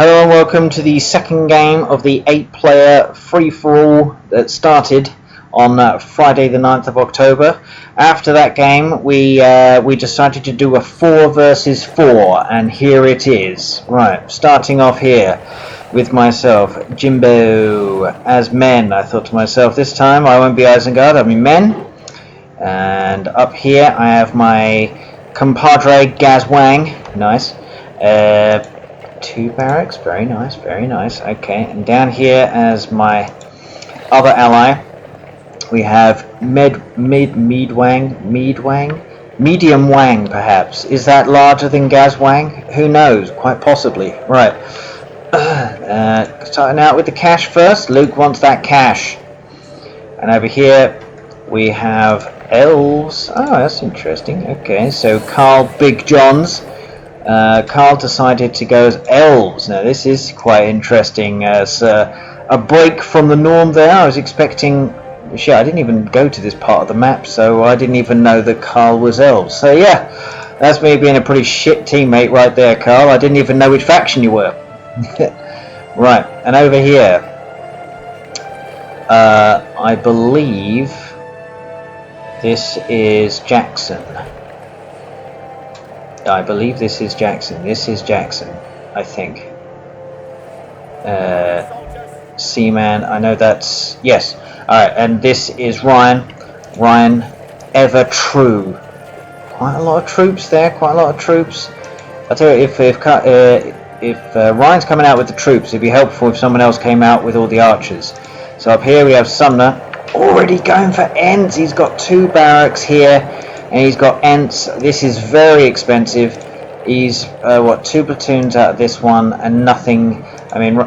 Hello and welcome to the second game of the 8-player free-for-all that started on Friday the 9th of October. After that game we decided to do a 4 versus 4, and here it is. Right, starting off here with myself, Jimbo as men. I thought to myself, this time I won't be Isengard, I'll be men. And up here I have my compadre Gaz Wang. Nice. 2 barracks, very nice, very nice. Okay, and down here as my other ally, we have Medium Wang, perhaps. Is that larger than Gaz Wang? Who knows? Quite possibly. Right. Starting out with the cash first. Luke wants that cash. And over here we have elves. Oh, that's interesting. Okay, so Carl Big Johns. Carl decided to go as elves. Now this is quite interesting as a break from the norm there. I was expecting... Shit, I didn't even go to this part of the map, so I didn't even know that Carl was elves. So yeah, that's me being a pretty shit teammate right there, Carl. I didn't even know which faction you were. Right, and over here, I believe this is Jackson. I believe this is Jackson. This is Jackson, I think. Seaman, I know that's... Yes. Alright, and this is Ryan. Ryan, ever true. Quite a lot of troops there, quite a lot of troops. I'll tell you, if Ryan's coming out with the troops, it'd be helpful if someone else came out with all the archers. So up here we have Sumner, already going for Ents. He's got 2 barracks here. And he's got Ents. This is very expensive. He's, 2 platoons out of this one and nothing. I mean,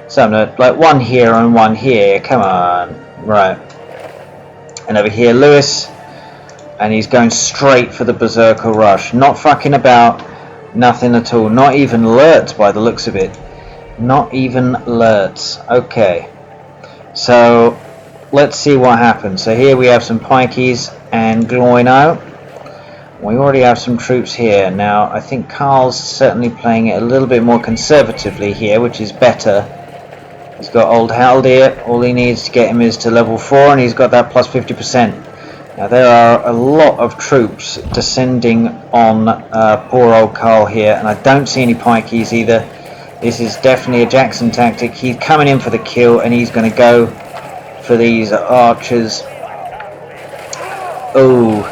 Sumner, like 1 here and 1 here. Come on. Right. And over here, Lewis. And he's going straight for the Berserker Rush. Not fucking about. Nothing at all. Not even alerts by the looks of it. Not even alerts. Okay. So, let's see what happens. So here we have some pikeys and Gloino. We already have some troops here. Now I think Carl's certainly playing it a little bit more conservatively here, which is better. He's got old Haldir. All he needs to get him is to level 4, and he's got that plus 50%. Now there are a lot of troops descending on poor old Carl here, and I don't see any pikeys either. This is definitely a Jackson tactic. He's coming in for the kill, and he's going to go for these archers. Oh,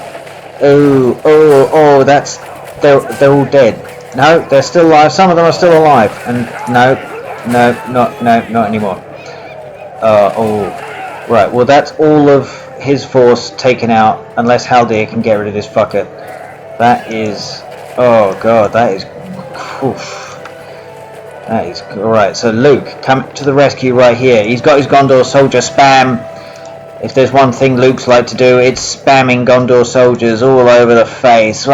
that's... They're all dead. No, they're still alive. Some of them are still alive. And no, not anymore. Right, well that's all of his force taken out, unless Haldir can get rid of this fucker. That is... Oh god, that is... Oof. That is... Alright, so Luke, come to the rescue right here. He's got his Gondor soldier spam. If there's one thing Luke's like to do, it's spamming Gondor soldiers all over the face.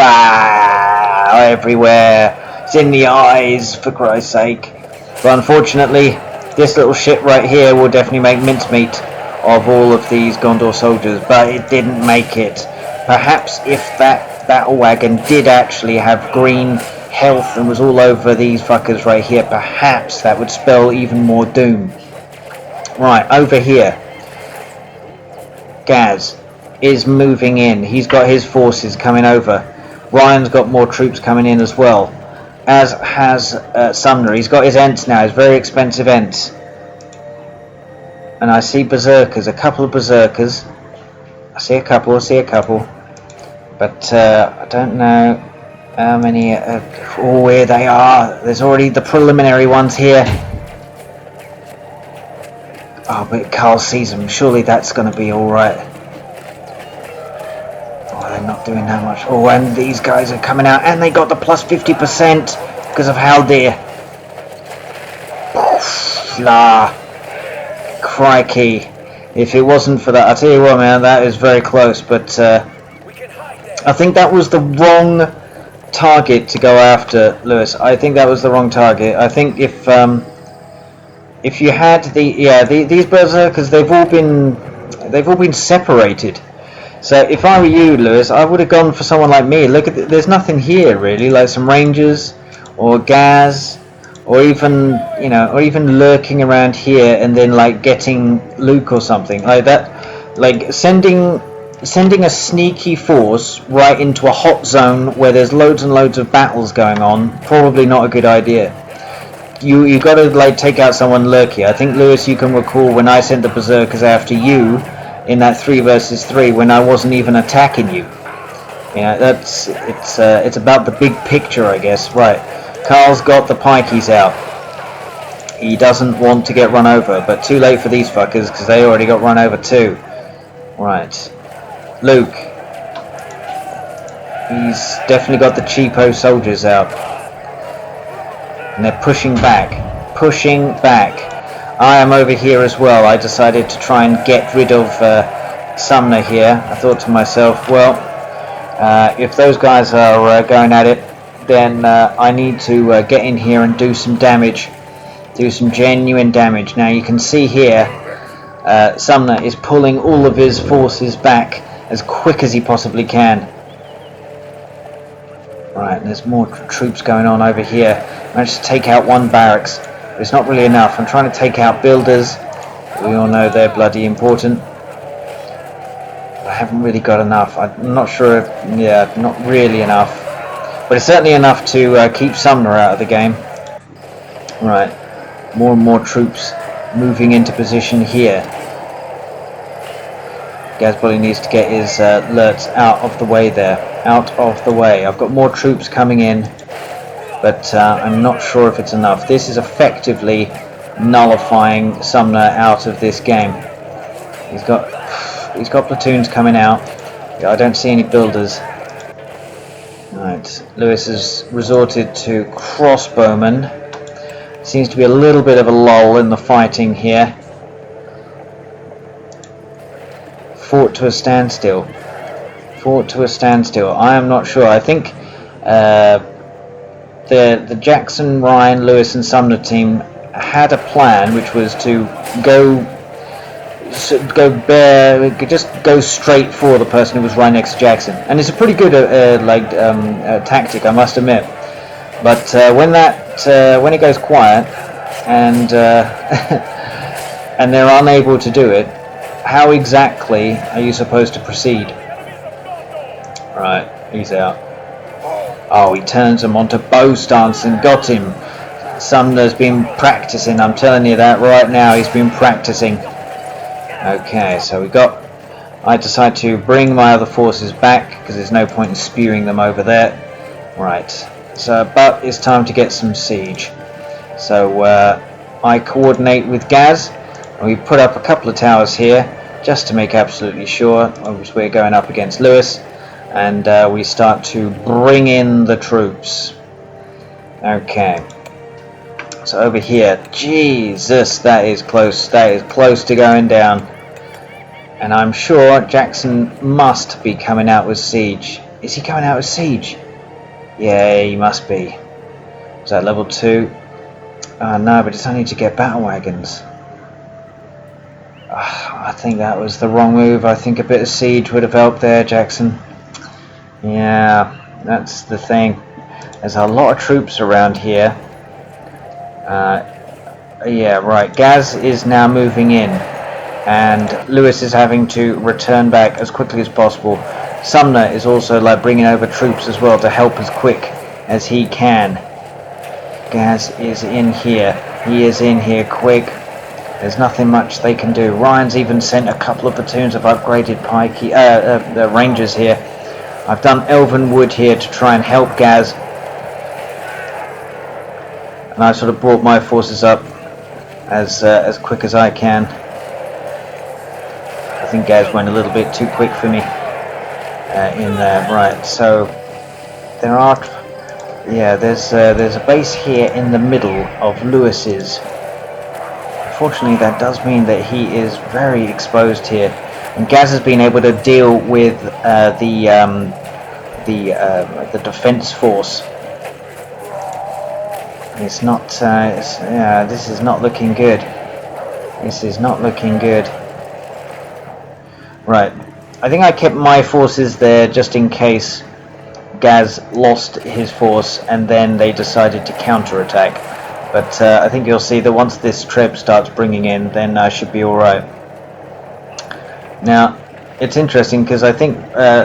Everywhere. It's in the eyes, for Christ's sake. But unfortunately, this little shit right here will definitely make mincemeat of all of these Gondor soldiers. But it didn't make it. Perhaps if that battle wagon did actually have green health and was all over these fuckers right here, perhaps that would spell even more doom. Right, over here. Gaz is moving in. He's got his forces coming over. Ryan's got more troops coming in as well, as has Sumner. He's got his Ents now, his very expensive Ents. And I see Berserkers, a couple of Berserkers. I see a couple. But I don't know how many... here they are. There's already the preliminary ones here. Oh, but Carl sees them. Surely that's going to be alright. Oh, they're not doing that much. Oh, and these guys are coming out. And they got the plus 50% because of Haldir. La. Crikey. If it wasn't for that, I'll tell you what, man, that is very close. But I think that was the wrong target to go after, Lewis. I think that was the wrong target. I think if you had these berserkers, they've all been separated. So if I were you, Lewis, I would have gone for someone like me. Look at there's nothing here really, like some rangers or Gaz or even, you know, or even lurking around here and then like getting Luke or something like that. Like sending a sneaky force right into a hot zone where there's loads and loads of battles going on, probably not a good idea. You got to like take out someone lurky. I think, Lewis, you can recall when I sent the berserkers after you in that 3 versus 3 when I wasn't even attacking you. You know, it's about the big picture, I guess. Right, Carl's got the pikeys out. He doesn't want to get run over, but too late for these fuckers because they already got run over too. Right, Luke. He's definitely got the cheapo soldiers out. And they're pushing back. Pushing back. I am over here as well. I decided to try and get rid of Sumner here. I thought to myself, well, if those guys are going at it, then I need to get in here and do some damage. Do some genuine damage. Now you can see here, Sumner is pulling all of his forces back as quick as he possibly can. Right, there's more troops going on over here. I managed to take out one barracks. But it's not really enough. I'm trying to take out builders. We all know they're bloody important. I haven't really got enough. I'm not sure if, yeah, not really enough. But it's certainly enough to keep Sumner out of the game. Right, more and more troops moving into position here. Gazboli needs to get his lurts out of the way there. Out of the way. I've got more troops coming in, but I'm not sure if it's enough. This is effectively nullifying Sumner out of this game. He's got platoons coming out. Yeah, I don't see any builders. Right, Lewis has resorted to crossbowmen. Seems to be a little bit of a lull in the fighting here. Fought to a standstill. Fought to a standstill. I am not sure. I think the Jackson, Ryan, Lewis and Sumner team had a plan, which was to just go straight for the person who was right next to Jackson, and it's a pretty good tactic, I must admit. But when it goes quiet and and they're unable to do it, how exactly are you supposed to proceed? Right, he's out. Oh, he turns him onto bow stance and got him. Sumner's been practicing, I'm telling you that right now, he's been practicing. Okay, so I decide to bring my other forces back because there's no point in spewing them over there. Right, so but it's time to get some siege. So I coordinate with Gaz, and we put up a couple of towers here just to make absolutely sure. Obviously we're going up against Lewis, and we start to bring in the troops. Okay, so over here, Jesus, that is close to going down, and I'm sure Jackson must be coming out with siege. Is he coming out with siege? Yeah, he must be. Is that level 2? No, but it's only to get battle wagons. I think that was the wrong move. I think a bit of siege would have helped there, Jackson. Yeah, that's the thing. There's a lot of troops around here. Yeah, right. Gaz is now moving in, and Lewis is having to return back as quickly as possible. Sumner is also like bringing over troops as well to help as quick as he can. Gaz is in here. He is in here quick. There's nothing much they can do. Ryan's even sent a couple of platoons of upgraded rangers here. I've done Elven Wood here to try and help Gaz, and I sort of brought my forces up as quick as I can. I think Gaz went a little bit too quick for me in there. Right, so there are, yeah, there's a base here in the middle of Lewis's. Unfortunately, that does mean that he is very exposed here, and Gaz has been able to deal with the defense force. It's not. Yeah, this is not looking good. This is not looking good. Right, I think I kept my forces there just in case Gaz lost his force and then they decided to counterattack. But I think you'll see that once this trip starts bringing in, then I should be alright. Now, it's interesting because I think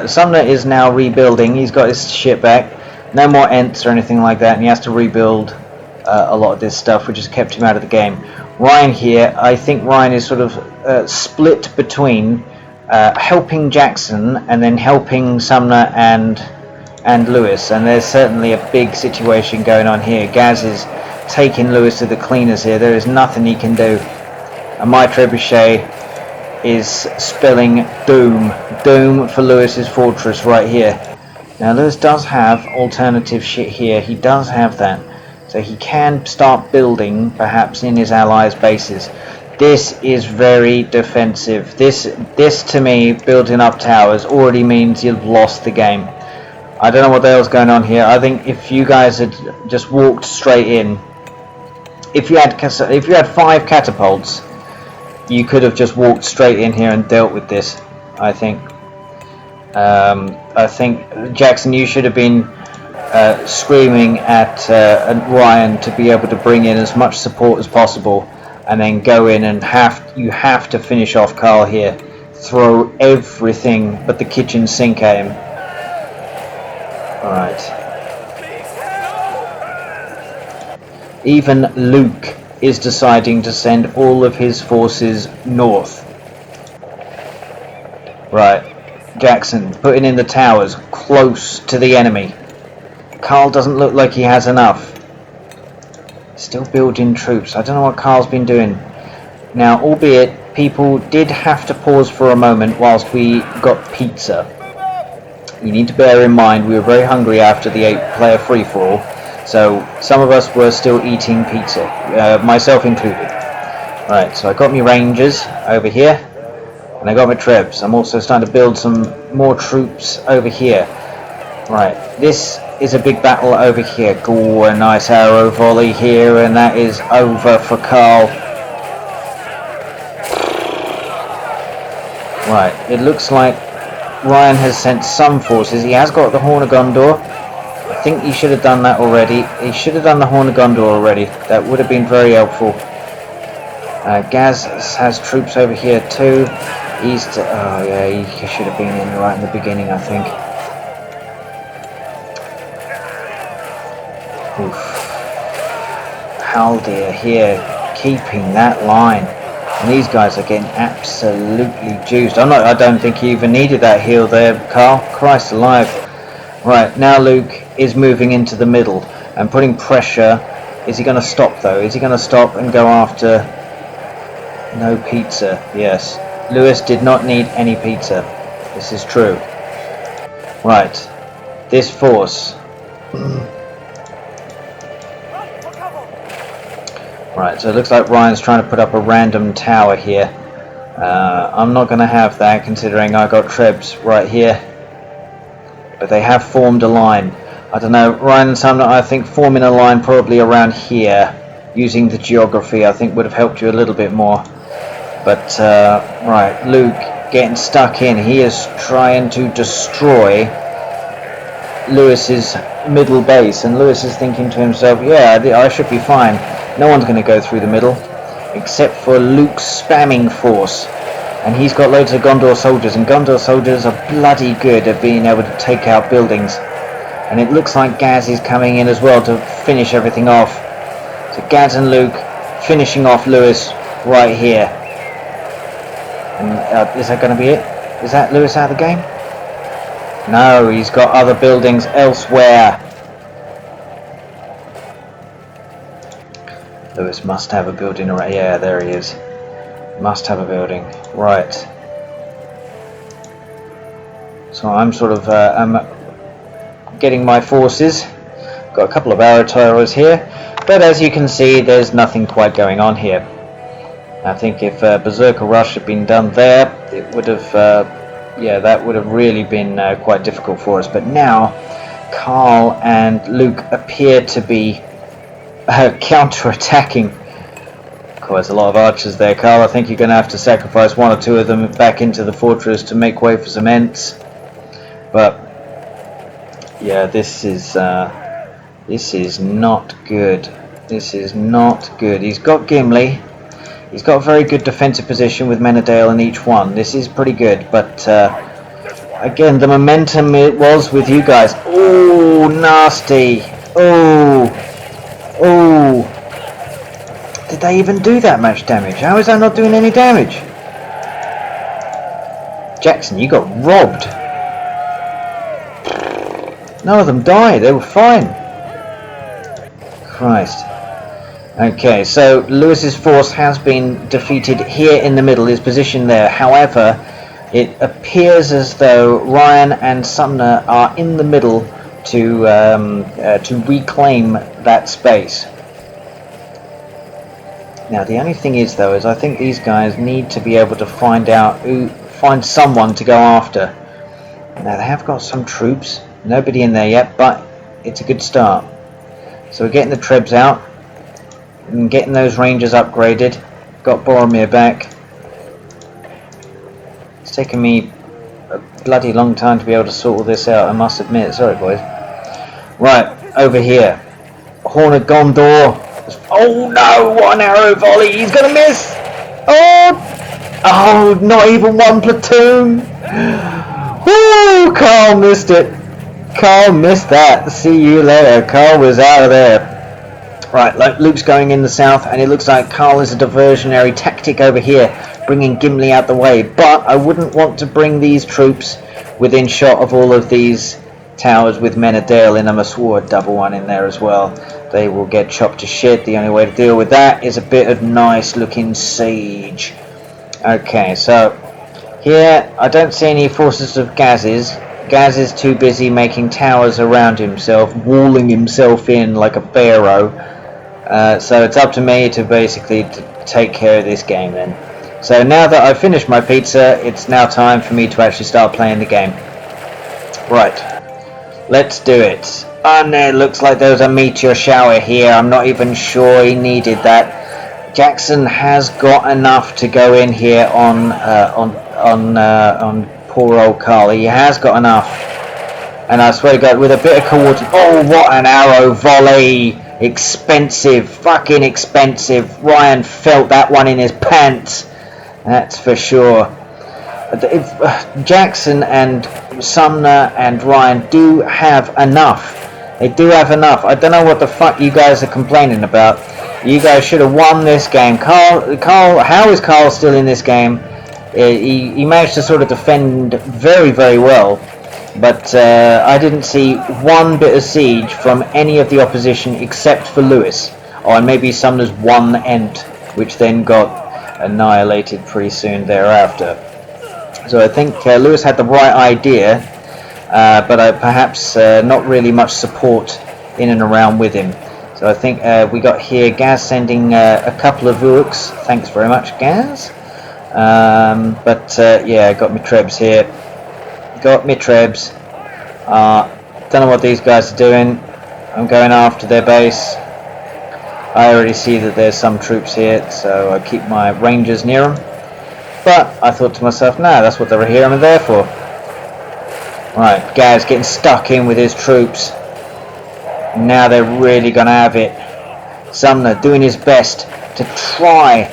Sumner is now rebuilding. He's got his shit back. No more Ents or anything like that, and he has to rebuild a lot of this stuff, which has kept him out of the game. Ryan here, I think Ryan is sort of split between helping Jackson and then helping Sumner and Lewis, and there's certainly a big situation going on here. Gaz is taking Lewis to the cleaners here. There is nothing he can do, and my trebuchet is spelling doom for Lewis's fortress right here. Now Lewis does have alternative shit here. He does have that, so he can start building perhaps in his allies' bases. This is very defensive. This to me, building up towers already means you've lost the game. I don't know what the hell's going on here. I think if you guys had just walked straight in, if you had 5 catapults, you could have just walked straight in here and dealt with this. I think Jackson, you should have been screaming at Ryan to be able to bring in as much support as possible, and then go in and you have to finish off Carl here. Throw everything but the kitchen sink at him. Alright. Even Luke is deciding to send all of his forces north. Right. Jackson putting in the towers close to the enemy. Carl doesn't look like he has enough. Still building troops. I don't know what Carl's been doing. Now, albeit people did have to pause for a moment whilst we got pizza. You need to bear in mind we were very hungry after the 8-player free-for-all, so some of us were still eating pizza, myself included. Right, so I got my Rangers over here, and I got my Trebs. I'm also starting to build some more troops over here. Right, this is a big battle over here. Go, a nice arrow volley here, and that is over for Carl. Right, it looks like Ryan has sent some forces. He has got the Horn of Gondor. I think he should have done that already. He should have done the Horn of Gondor already. That would have been very helpful. Gaz has troops over here too. Oh yeah, he should have been in right in the beginning, I think. Oof. Haldir here, keeping that line. And these guys are getting absolutely juiced. I don't think he even needed that heal there, Carl. Christ alive. Right, now Luke is moving into the middle and putting pressure. Is he going to stop though? Is he going to stop and go after... No pizza, yes. Lewis did not need any pizza. This is true. Right, this force... Right, so it looks like Ryan's trying to put up a random tower here. I'm not going to have that, considering I got Trebs right here. But they have formed a line. I don't know, Ryan and Sumner, I think forming a line probably around here, using the geography, I think would have helped you a little bit more. But, right, Luke getting stuck in. He is trying to destroy Lewis's middle base, and Lewis is thinking to himself, yeah, I should be fine. No one's going to go through the middle, except for Luke's spamming force. And he's got loads of Gondor soldiers, and Gondor soldiers are bloody good at being able to take out buildings. And it looks like Gaz is coming in as well to finish everything off. So Gaz and Luke finishing off Lewis right here. And is that going to be it? Is that Lewis out of the game? No, he's got other buildings elsewhere. Lewis must have a building around. Yeah, there he is. Must have a building. Right. So I'm sort of I'm getting my forces. Got a couple of arrow throwers here, but as you can see, there's nothing quite going on here. I think if Berserker Rush had been done there, it would have, yeah, that would have really been quite difficult for us. But now, Carl and Luke appear to be counter-attacking. Quite a lot of archers there, Carl. I think you're going to have to sacrifice one or two of them back into the fortress to make way for some Ents. But yeah, this is not good. This is not good. He's got Gimli. He's got a very good defensive position with Menadale in each one. This is pretty good, but again, the momentum it was with you guys. Oh, nasty. Oh. Oh. Did they even do that much damage? How is that not doing any damage? Jackson, you got robbed. None of them died. They were fine. Christ. Okay, so Lewis's force has been defeated here in the middle, his position there. However, it appears as though Ryan and Sumner are in the middle to reclaim that space. Now, the only thing is, though, is I think these guys need to be able to find someone to go after. Now, they have got some troops. Nobody in there yet, but it's a good start. So we're getting the Trebs out. And getting those Rangers upgraded. Got Boromir back. It's taken me a bloody long time to be able to sort all this out, I must admit. Sorry, boys. Right, over here. Horn of Gondor. Oh no, what an arrow volley. He's going to miss. Oh, not even one platoon. Woo, Carl missed it. Carl missed that. See you later. Carl was out of there. Right, Luke's going in the south, and it looks like Carl is a diversionary tactic over here, bringing Gimli out the way. But I wouldn't want to bring these troops within shot of all of these towers with Menadale in them. I swore a double one in there as well. They will get chopped to shit. The only way to deal with that is a bit of nice looking siege. Okay, so here I don't see any forces of Gaz's. Gaz is too busy making towers around himself, walling himself in like a pharaoh. So it's up to me to basically take care of this game then. So now that I've finished my pizza, it's now time for me to actually start playing the game. Right, let's do it. And it looks like there's a meteor shower here. I'm not even sure he needed that. Jackson has got enough to go in here on poor old Carl. He has got enough. And I swear to God, with a bit of coordination. Oh, what an arrow volley! Expensive, fucking expensive. Ryan felt that one in his pants. That's for sure. Jackson and Sumner and Ryan do have enough. They do have enough. I don't know what the fuck you guys are complaining about. You guys should have won this game. Carl, how is Carl still in this game? He managed to sort of defend very, very well. But I didn't see one bit of siege from any of the opposition except for Lewis. Oh, and maybe Sumner's one Ent, which then got annihilated pretty soon thereafter. So I think Lewis had the right idea, but perhaps not really much support in and around with him. So I think we got here Gaz sending a couple of Uruks. Thanks very much, Gaz. Yeah, I got my Trebs here. Got me Trebs. Don't know what these guys are doing. I'm going after their base. I already see that there's some troops here, so I keep my Rangers near them. But I thought to myself, nah, that's what they're here and there for. Right, Gaz getting stuck in with his troops. Now they're really gonna have it. Sumner doing his best to try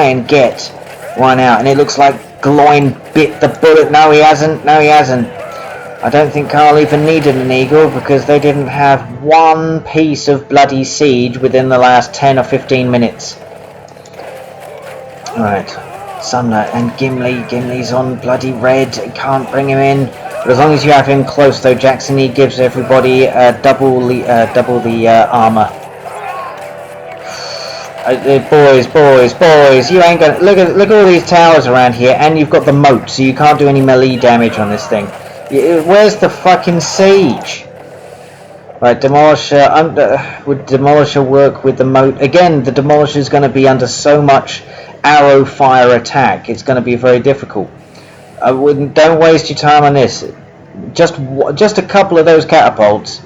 and get one out, and it looks like Gloin bit the bullet. No, he hasn't. No, he hasn't. I don't think Carl even needed an eagle because they didn't have one piece of bloody siege within the last 10 or 15 minutes. Right, Sumner and Gimli. Gimli's on bloody red. Can't bring him in. But as long as you have him close, though, Jackson, he gives everybody double the armor. Boys, you ain't gonna look at all these towers around here, and you've got the moat, so you can't do any melee damage on this thing. Where's the fucking siege? Right, Demolisher. Would Demolisher work with the moat? Again, the Demolisher is going to be under so much arrow fire attack. It's going to be very difficult. Don't waste your time on this. Just a couple of those catapults.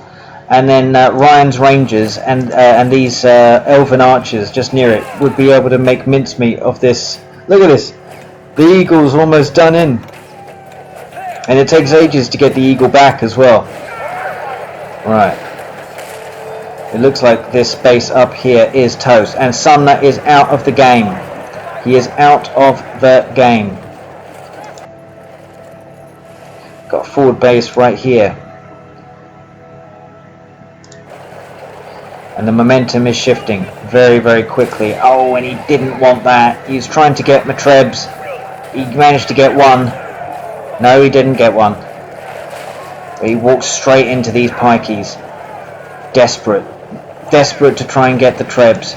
And then Ryan's Rangers and these Elven Archers just near it would be able to make mincemeat of this. Look at this. The eagle's almost done in. And it takes ages to get the eagle back as well. Right. It looks like this base up here is toast, and Sumner is out of the game. He is out of the game. Got a forward base right here. And the momentum is shifting very, very quickly. Oh, and he didn't want that. He's trying to get Matrebs. He managed to get one. No, he didn't get one. But he walked straight into these pikeys. Desperate. Desperate to try and get the Trebs.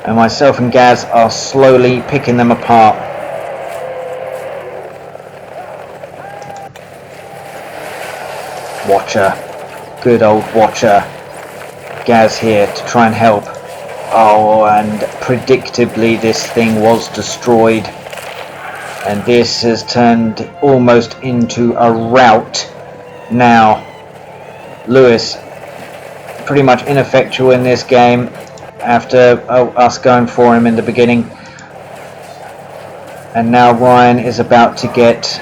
And myself and Gaz are slowly picking them apart. Watcher. Good old Watcher. Gaz here to try and help. Oh, and predictably this thing was destroyed. And this has turned almost into a rout now. Lewis pretty much ineffectual in this game after us going for him in the beginning. And now Ryan is about to get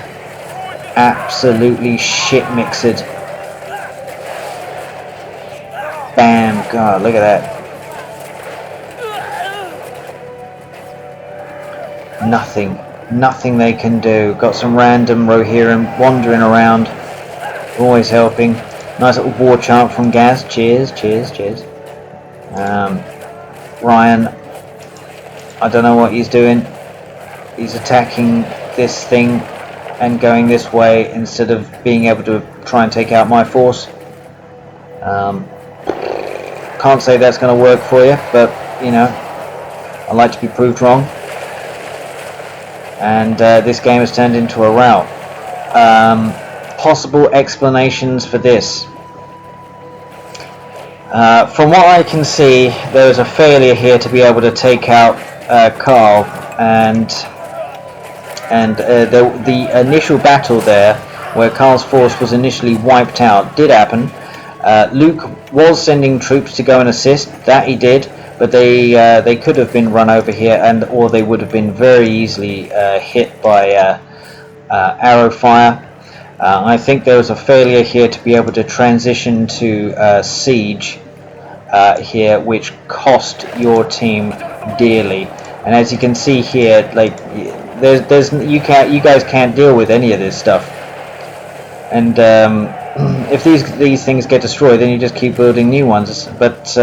absolutely shit mixed. Bam! God, look at that. Nothing they can do. Got some random Rohirrim wandering around, always helping. Nice little war chant from Gaz. Cheers, cheers, cheers. Ryan, I don't know what he's doing. He's attacking this thing and going this way instead of being able to try and take out my force. Can't say that's going to work for you, but you know, I like to be proved wrong. And this game has turned into a rout. Possible explanations for this. From what I can see, there was a failure here to be able to take out Carl, and the initial battle there, where Carl's force was initially wiped out, did happen. Luke was sending troops to go and assist. That he did, but they could have been run over here, or they would have been very easily hit by arrow fire. I think there was a failure here to be able to transition to siege here, which cost your team dearly. And as you can see here, like you guys can't deal with any of this stuff. And if these things get destroyed, then you just keep building new ones. But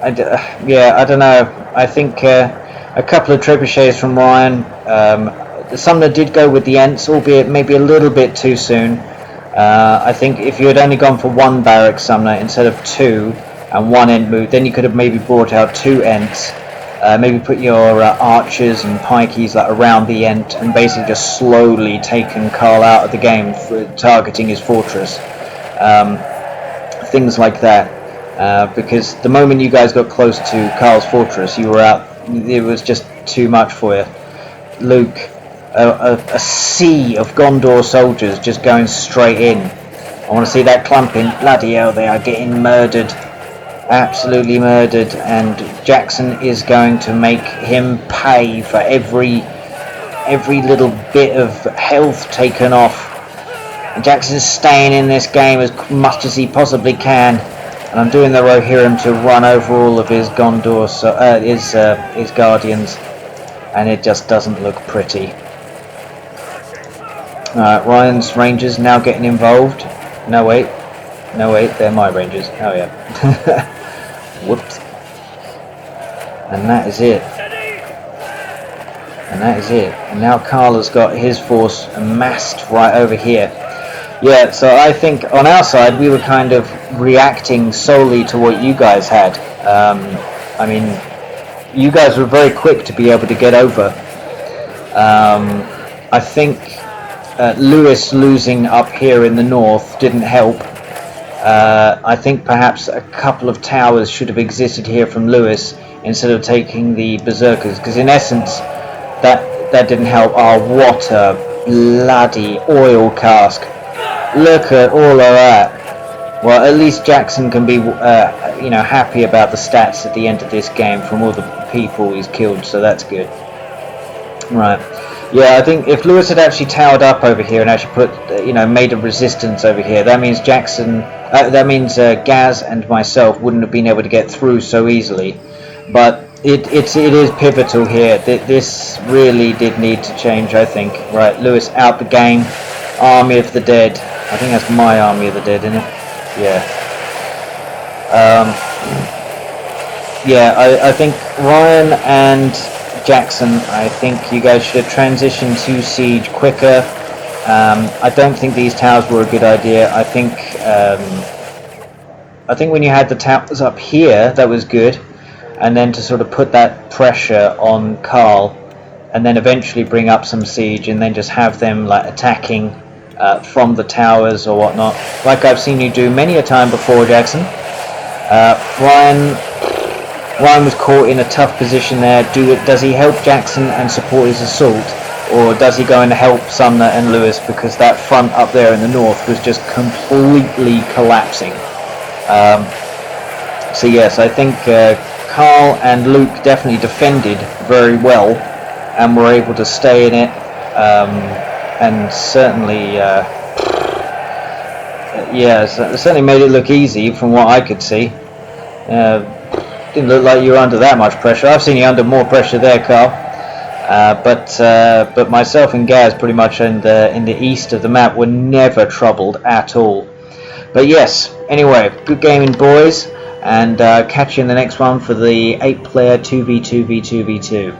I don't know. I think a couple of trebuchets from Ryan. Sumner did go with the Ents, albeit maybe a little bit too soon. I think if you had only gone for one barrack Sumner instead of two and one Ent move, then you could have maybe brought out two Ents. Maybe put your archers and pikeys like around the Ent and basically just slowly taken Carl out of the game for targeting his fortress. Things like that. Because the moment you guys got close to Carl's fortress, you were out. It was just too much for you. Luke, a sea of Gondor soldiers just going straight in. I want to see that clumping. Bloody hell, they are getting murdered. Absolutely murdered. And Jackson is going to make him pay for every little bit of health taken off. And Jackson's staying in this game as much as he possibly can. And I'm doing the Rohirrim to run over all of his Gondor, his guardians. And it just doesn't look pretty. Ryan's Rangers now getting involved. No wait, they're my Rangers. Oh yeah. Whoops. And that is it. And now Carl has got his force amassed right over here. Yeah, so I think on our side we were kind of reacting solely to what you guys had. I mean, you guys were very quick to be able to get over. I think Lewis losing up here in the north didn't help. I think perhaps a couple of towers should have existed here from Lewis instead of taking the berserkers, because in essence that didn't help. Oh, what a bloody oil cask. Look at all of that. Well, at least Jackson can be happy about the stats at the end of this game from all the people he's killed, so that's good. Right, Yeah, I think if Lewis had actually towered up over here and actually put, made a resistance over here, that means Gaz and myself wouldn't have been able to get through so easily. But it is pivotal here. This really did need to change, I think. Right, Lewis out the game. Army of the Dead. I think that's my Army of the Dead, isn't it? Yeah. I think Ryan and Jackson, I think you guys should have transitioned to siege quicker. I don't think these towers were a good idea. I think when you had the towers up here, that was good, and then to sort of put that pressure on Carl, and then eventually bring up some siege, and then just have them like attacking from the towers or whatnot, like I've seen you do many a time before, Jackson. Ryan was caught in a tough position there. Does he help Jackson and support his assault, or does he go and help Sumner and Lewis, because that front up there in the north was just completely collapsing? So yes, I think Carl and Luke definitely defended very well and were able to stay in it, and certainly certainly made it look easy from what I could see. Didn't look like you were under that much pressure. I've seen you under more pressure there, Carl. But myself and Gaz, pretty much in the east of the map, were never troubled at all. But yes, anyway, good gaming, boys, and catch you in the next one for the 8-player 2v2v2v2.